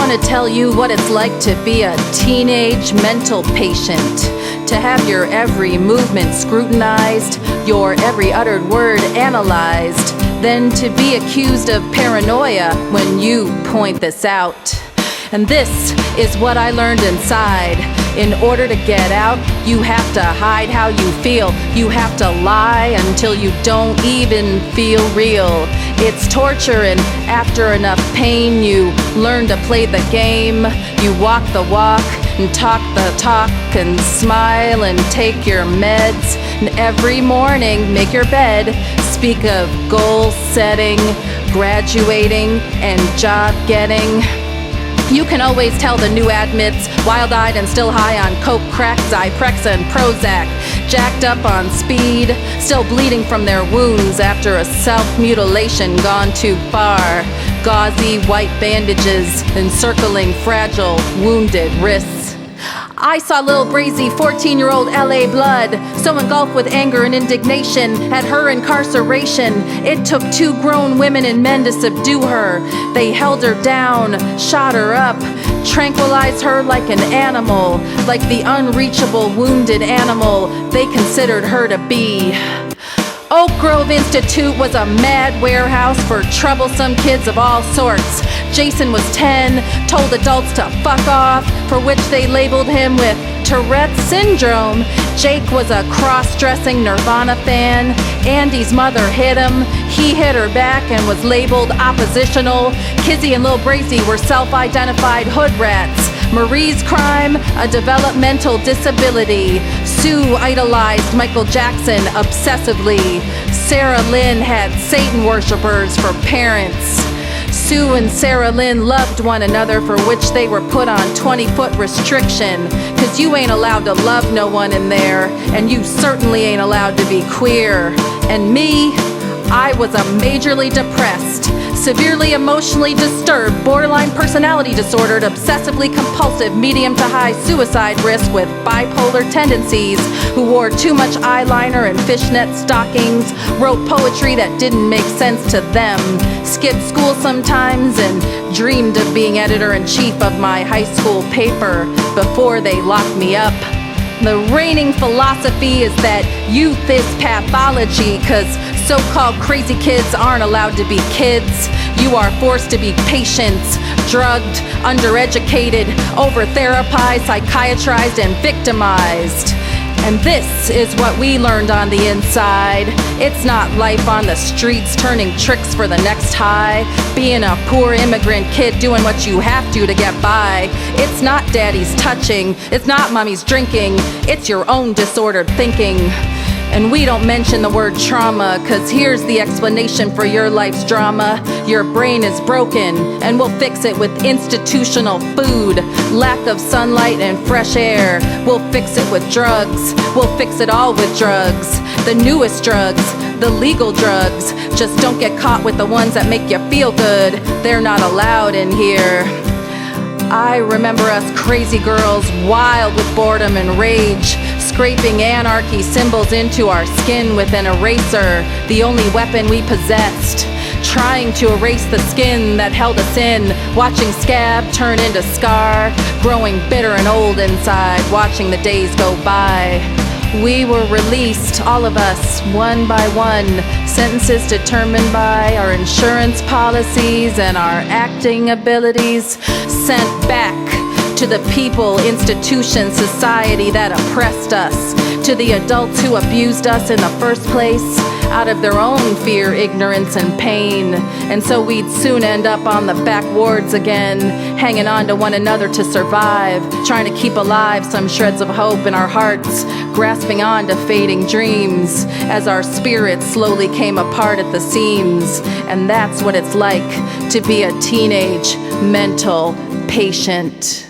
want to tell you what it's like to be a teenage mental patient, to have your every movement scrutinized, your every uttered word analyzed, then to be accused of paranoia when you point this out. And this is what I learned inside. In order to get out, you have to hide how you feel. You have to lie until you don't even feel real. It's torture, and after enough pain, you learn to play the game. You walk the walk and talk the talk and smile and take your meds. And every morning, make your bed. Speak of goal setting, graduating, and job getting. You can always tell the new admits, wild-eyed and still high on coke, crack, Zyprexa, and Prozac, jacked up on speed, still bleeding from their wounds after a self-mutilation gone too far. Gauzy white bandages encircling fragile, wounded wrists. I saw Lil Brazy, 14-year-old LA blood, so engulfed with anger and indignation at her incarceration. It took 2 grown women and men to subdue her. They held her down, shot her up, tranquilized her like an animal, like the unreachable wounded animal they considered her to be. Oak Grove Institute was a mad warehouse for troublesome kids of all sorts. Jason was 10, told adults to fuck off, for which they labeled him with Tourette's syndrome. Jake was a cross-dressing Nirvana fan. Andy's mother hit him. He hit her back and was labeled oppositional. Kizzy and Lil Brazy were self-identified hood rats. Marie's crime, a developmental disability. Sue idolized Michael Jackson obsessively. Sarah Lynn had Satan worshipers for parents. Sue and Sarah Lynn loved one another, for which they were put on 20-foot restriction. Cause you ain't allowed to love no one in there, and you certainly ain't allowed to be queer. And me, I was a majorly depressed, severely emotionally disturbed, borderline personality disordered, obsessively compulsive, medium to high suicide risk with bipolar tendencies, who wore too much eyeliner and fishnet stockings, wrote poetry that didn't make sense to them, skipped school sometimes, and dreamed of being editor-in-chief of my high school paper before they locked me up. The reigning philosophy is that youth is pathology, cause so-called crazy kids aren't allowed to be kids. You are forced to be patients, drugged, undereducated, over-therapized, psychiatrized, and victimized. And this is what we learned on the inside. It's not life on the streets turning tricks for the next high. Being a poor immigrant kid doing what you have to get by. It's not daddy's touching. It's not mommy's drinking. It's your own disordered thinking. And we don't mention the word trauma, cause here's the explanation for your life's drama. Your brain is broken, and we'll fix it with institutional food, lack of sunlight and fresh air. We'll fix it with drugs. We'll fix it all with drugs. The newest drugs, the legal drugs. Just don't get caught with the ones that make you feel good. They're not allowed in here. I remember us crazy girls, wild with boredom and rage, scraping anarchy symbols into our skin with an eraser, the only weapon we possessed. Trying to erase the skin that held us in, watching scab turn into scar, growing bitter and old inside, watching the days go by. We were released, all of us, one by one, sentences determined by our insurance policies and our acting abilities, sent back to the people, institutions, society that oppressed us, to the adults who abused us in the first place, out of their own fear, ignorance, and pain. And so we'd soon end up on the back wards again, hanging on to one another to survive, trying to keep alive some shreds of hope in our hearts, grasping on to fading dreams as our spirits slowly came apart at the seams. And that's what it's like to be a teenage mental patient.